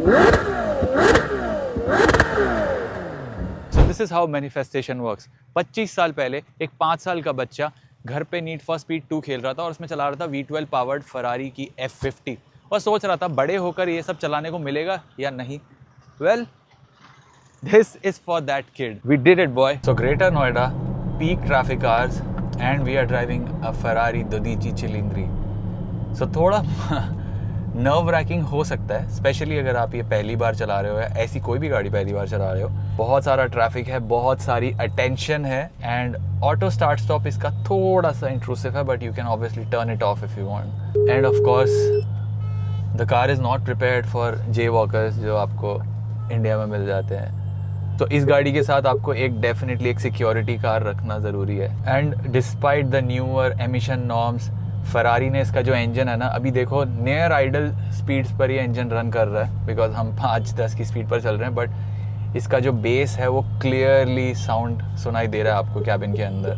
So this is how manifestation works. 25 साल पहले एक 5 साल का बच्चा घर पे नीड फॉर स्पीड 2 खेल रहा था और उसमें चला रहा था V12 पावर्ड फरारी की F50 और सोच रहा था बड़े होकर ये सब चलाने को मिलेगा या नहीं. Well, this is for that kid. We did it, boy. So Greater Noida, peak traffic hours, and we are driving a Ferrari 12 Cilindri. So थोड़ा नर्व रैकिंग हो सकता है, स्पेशली अगर आप ये पहली बार चला रहे हो या ऐसी कोई भी गाड़ी पहली बार चला रहे हो. बहुत सारा ट्रैफिक है, बहुत सारी अटेंशन है एंड ऑटो स्टार्ट स्टॉप इसका थोड़ा सा इंट्रूसिव है, but you can obviously turn it of if you want. And of course the car is not prepared for J walkers जो आपको इंडिया में मिल जाते हैं. तो इस गाड़ी के साथ आपको डेफिनेटली एक सिक्योरिटी कार रखना ज़रूरी है. And despite the newer emission norms, Ferrari ने इसका जो इंजन है ना, अभी देखो नियर आइडल स्पीड्स पर ये इंजन रन कर रहा है बिकॉज हम 5-10 की स्पीड पर चल रहे हैं, बट इसका जो बेस है वो क्लियरली साउंड सुनाई दे रहा है आपको कैबिन के अंदर.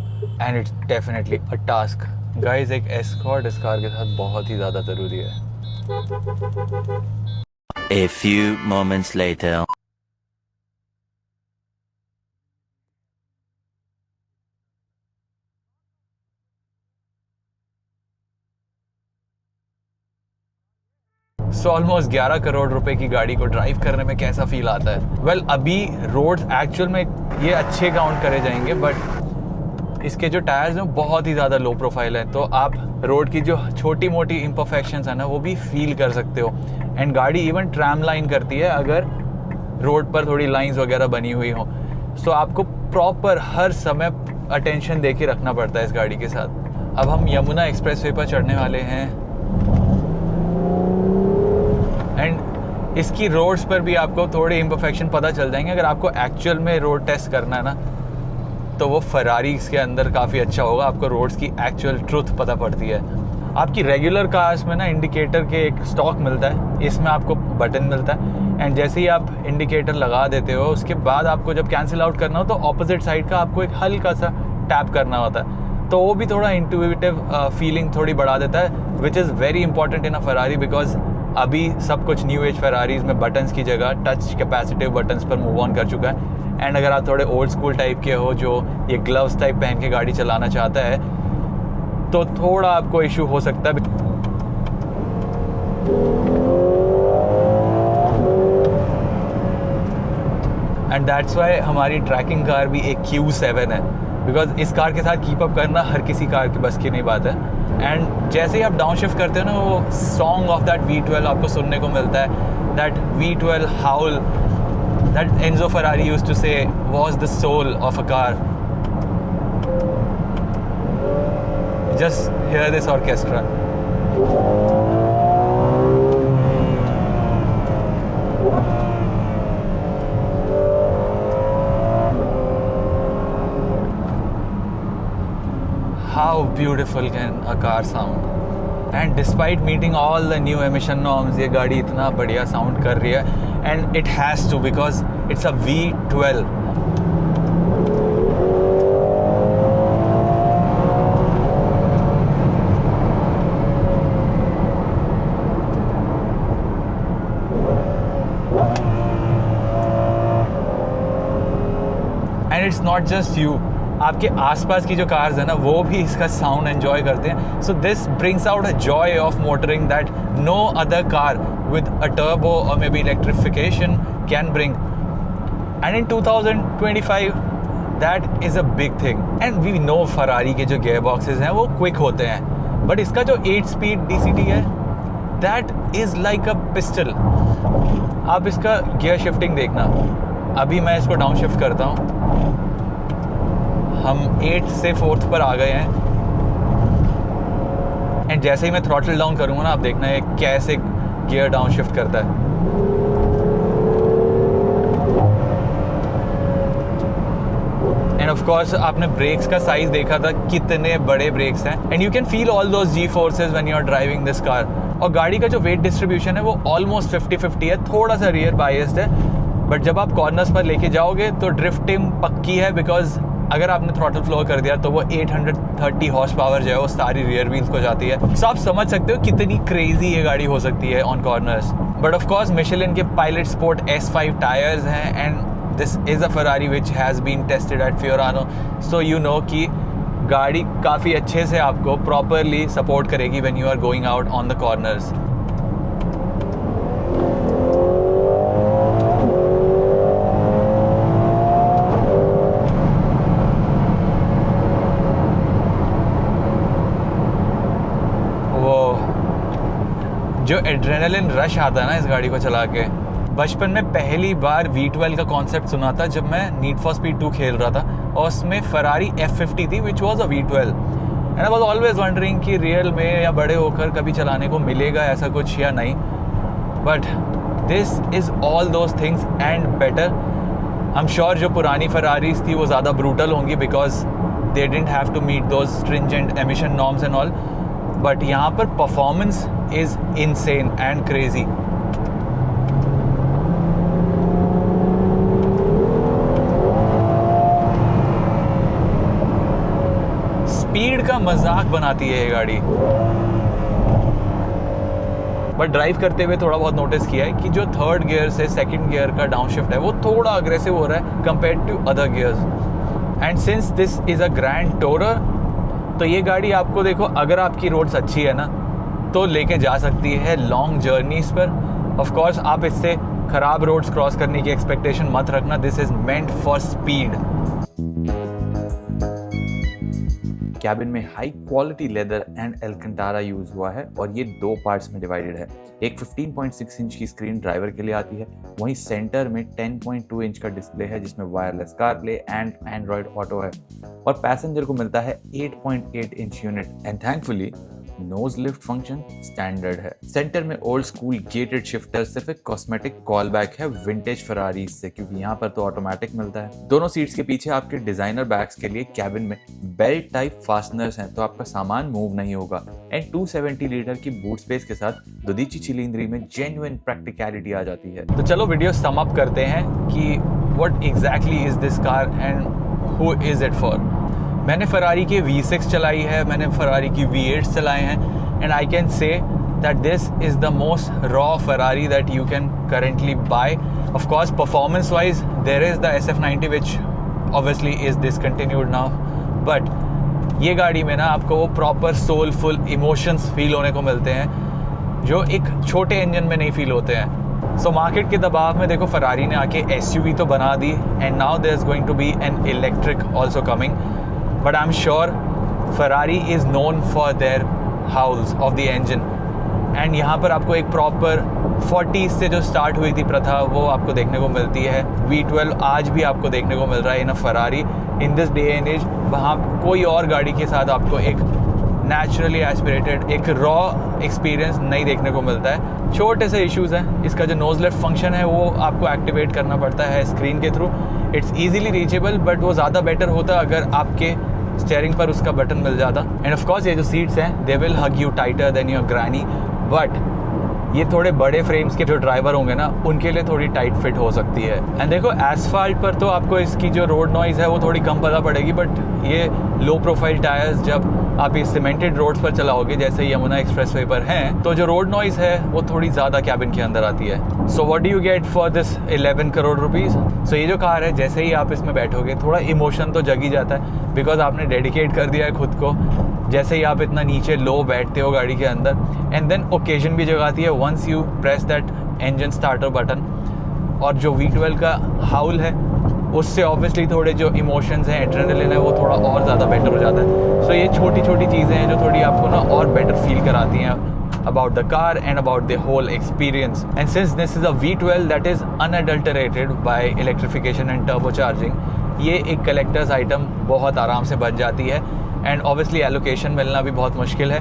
And it's definitely a task guys. एक एस्कॉर्ट इस कार के साथ बहुत ही ज़्यादा ज़रूरी है. A few moments later. So almost 11 crore रुपए की गाड़ी को ड्राइव करने में कैसा फील आता है? वेल, अभी रोड्स एक्चुअल में ये अच्छे काउंट करे जाएंगे, बट इसके जो टायर्स हैं बहुत ही ज़्यादा लो प्रोफाइल है, तो आप रोड की जो छोटी मोटी इम्परफेक्शंस है ना वो भी फील कर सकते हो. एंड गाड़ी इवन ट्रैम लाइन करती है अगर रोड पर थोड़ी लाइंस वगैरह बनी हुई हो. सो आपको प्रॉपर हर समय अटेंशन दे के रखना पड़ता है इस गाड़ी के साथ. अब हम यमुना एक्सप्रेसवे पर चढ़ने वाले हैं एंड इसकी रोड्स पर भी आपको थोड़े इम्परफेक्शन पता चल जाएंगे. अगर आपको एक्चुअल में रोड टेस्ट करना है ना तो वो फरारीज के अंदर काफ़ी अच्छा होगा. आपको रोड्स की एक्चुअल ट्रुथ पता पड़ती है. आपकी रेगुलर कार्स में ना इंडिकेटर के एक स्टॉक मिलता है, इसमें आपको बटन मिलता है एंड जैसे ही आप इंडिकेटर लगा देते हो उसके बाद आपको जब कैंसिल आउट करना हो तो ऑपोजिट साइड का आपको एक हल्का सा टैप करना होता है. तो वो भी थोड़ा इंट्यूटिव फीलिंग थोड़ी बढ़ा देता है, which is very important in a Ferrari because अभी सब कुछ न्यू एज फरारीज में बटन्स की जगह टच कैपेसिटिव बटन्स पर मूव ऑन कर चुका है. एंड अगर आप थोड़े ओल्ड स्कूल टाइप के हो जो ये ग्लव्स टाइप पहन के गाड़ी चलाना चाहता है तो थोड़ा आपको इशू हो सकता है. एंड दैट्स वाई हमारी ट्रैकिंग कार भी एक Q7 है बिकॉज इस कार के साथ कीप अप करना हर किसी कार की बस की नहीं बात है. एंड जैसे ही आप डाउन शिफ्ट करते हो ना वो सॉन्ग ऑफ दैट V12 आपको सुनने को मिलता है. That V12 howl that Enzo Ferrari used to say was the soul of a car. Just hear this orchestra. How beautiful can a car sound? And despite meeting all the new emission norms, ये गाड़ी इतना बढ़िया sound कर रही है. And it has to because it's a V12. And it's not just you. आपके आसपास की जो कार्स है ना वो भी इसका साउंड एंजॉय करते हैं. So this brings out a joy of motoring that no other car with a turbo or maybe electrification can bring. And in 2025 that is a big thing. And we know Ferrari के जो gear boxes हैं वो quick होते हैं, but इसका जो 8-speed DCT है that is like a pistol. आप इसका gear shifting देखना. अभी मैं इसको डाउन शिफ्ट करता हूँ, हम 8 से 4th पर आ गए हैं एंड जैसे ही मैं थ्रॉटल डाउन करूँगा ना आप देखना है कैसे गियर डाउन शिफ्ट करता है. एंड ऑफ कोर्स आपने ब्रेक्स का साइज देखा था कितने बड़े ब्रेक्स हैं and you can feel all those G forces when you are driving this car. और गाड़ी का जो वेट डिस्ट्रीब्यूशन है वो ऑलमोस्ट 50-50 है, थोड़ा सा रियर बायस्ड है, बट जब आप कॉर्नर्स पर लेके जाओगे तो ड्रिफ्टिंग पक्की है बिकॉज अगर आपने थ्रॉटल फ्लो कर दिया तो वो 830 हॉर्स पावर जो है वो सारी रियर व्हील्स को जाती है। सो आप समझ सकते हो कितनी क्रेजी ये गाड़ी हो सकती है on corners. But of course Michelin के पायलट स्पोर्ट S5 टायर्स हैं and this is a Ferrari which has been tested at Fiorano, so you know कि गाड़ी काफ़ी अच्छे से आपको प्रॉपरली सपोर्ट करेगी when you are going out on the corners. जो एड्रेनलिन रश आता है ना इस गाड़ी को चला के, बचपन में पहली बार V12 का कॉन्सेप्ट सुना था जब मैं नीड फॉर स्पीड 2 खेल रहा था और उसमें फरारी F50 थी which was a V12 and I was always wondering कि रियल में या बड़े होकर कभी चलाने को मिलेगा ऐसा कुछ या नहीं। But this is all those things and better. I am sure जो पुरानी फरारीज थी वो ज़्यादा ब्रूटल होंगी because they didn't have to meet those stringent emission norms and all, but यहाँ पर performance is insane and crazy. स्पीड का मजाक बनाती है ये गाड़ी। बट ड्राइव करते हुए थोड़ा बहुत नोटिस किया है कि जो थर्ड गियर से सेकंड गियर का डाउनशिफ्ट है वो थोड़ा अग्रेसिव हो रहा है compared to other gears. And since this is a grand tourer तो ये गाड़ी आपको देखो अगर आपकी रोड्स अच्छी है ना तो लेके जा सकती है लॉन्ग जर्नीज पर। ऑफ कोर्स आप इससे ख़राब रोड्स क्रॉस करने की एक्सपेक्टेशन मत रखना, this is meant for speed. Cabin में high quality leather and Alcantara use हुआ है और ये 2 पार्ट्स में डिवाइडेड है। एक 15.6 इंच की स्क्रीन ड्राइवर के लिए आती है, वहीं सेंटर में 10.2 इंच का डिस्प्ले है जिसमें wireless CarPlay and Android Auto है और पैसेंजर को मिलता है 8.8 inch unit and thankfully nose lift function standard है। सेंटर में ओल्ड स्कूल गेटेड शिफ्टर सिर्फ एक कॉस्मेटिक कॉल बैक है विंटेज फरारी से, क्योंकि यहाँ पर तो ऑटोमेटिक मिलता है। दोनों सीट्स के पीछे आपके डिजाइनर बैग्स के लिए कैबिन में बेल्ट टाइप फास्टनर्स हैं तो आपका सामान मूव नहीं होगा एंड 270 लीटर की बूट स्पेस के साथ 12 चिलिंद्री में जेन्युइन प्रैक्टिकलिटी आ जाती है। तो चलो वीडियो सम अप करते हैं कि what exactly is this car and who is it for. मैंने फरारी के V6 चलाई है, मैंने फरारी की V8 चलाए हैं and I can say that this is the most raw Ferrari that you can currently buy. Of course performance wise there is the SF90 which obviously is discontinued now, but ये गाड़ी में ना आपको वो proper soulful emotions feel होने को मिलते हैं जो एक छोटे इंजन में नहीं फील होते हैं। सो मार्केट के दबाव में देखो फरारी ने आके SUV तो बना दी and now there is going to be an electric also coming, but I'm sure Ferrari is known for their howls of the engine and यहाँ पर आपको एक प्रॉपर 40s से जो स्टार्ट हुई थी प्रथा वो आपको देखने को मिलती है। V12 आज भी आपको देखने को मिल रहा है in a Ferrari in this day and age. वहाँ कोई और गाड़ी के साथ आपको एक नेचुरली एस्पिरेटेड एक रॉ एक्सपीरियंस नहीं देखने को मिलता है। छोटे से इश्यूज़ हैं, इसका जो नोज लिफ्ट फंक्शन है वो आपको एक्टिवेट करना पड़ता है स्क्रीन के through. It's easily reachable but वो ज़्यादा बेटर होता अगर आपके स्टीयरिंग पर उसका बटन मिल जाता। एंड ऑफ कोर्स ये जो सीट्स हैं they will hug you tighter than your granny, but ये थोड़े बड़े फ्रेम्स के जो ड्राइवर होंगे ना उनके लिए थोड़ी टाइट फिट हो सकती है। एंड देखो एसफाल्ट पर तो आपको इसकी जो रोड नॉइज़ है वो थोड़ी कम पता पड़ेगी, बट ये लो प्रोफाइल टायर्स जब आप ये सीमेंटेड रोड्स पर चलाओगे जैसे यमुना एक्सप्रेसवे पर हैं तो जो रोड नॉइज़ है वो थोड़ी ज़्यादा कैबिन के अंदर आती है। So what do you get for this 11 crore rupees. So ये जो कार है जैसे ही आप इसमें बैठोगे थोड़ा इमोशन तो जग ही जाता है बिकॉज आपने डेडिकेट कर दिया है खुद को जैसे ही आप इतना नीचे लो बैठते हो गाड़ी के अंदर। एंड देन ओकेजन भी जगाती है once you press that engine starter button, और जो V12 का हाउल है उससे ऑब्वियसली थोड़े जो इमोशंस हैं एड्रेनलिन है वो थोड़ा और ज़्यादा बेटर हो जाता है। सो ये छोटी छोटी चीज़ें हैं जो थोड़ी आपको ना और बेटर फील कराती हैं about the car and about the whole experience. And since this is a V12 that is unadulterated by electrification and turbocharging, ये एक कलेक्टर्स आइटम बहुत आराम से बन जाती है एंड ऑब्वियसली एलोकेशन मिलना भी बहुत मुश्किल है।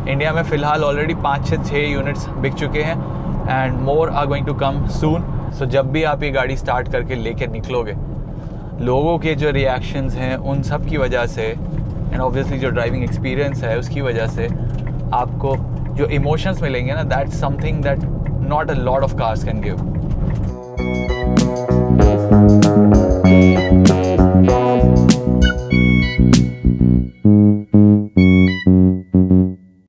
इंडिया में फ़िलहाल ऑलरेडी 5-6 यूनिट्स बिक चुके हैं and more are going to come soon. So जब भी आप ये गाड़ी स्टार्ट करके लेके निकलोगे लोगों के जो रिएक्शंस हैं उन सब की वजह से एंड ऑब्वियसली जो ड्राइविंग एक्सपीरियंस है उसकी वजह से आपको जो इमोशंस मिलेंगे ना that's something that not a lot of cars can give.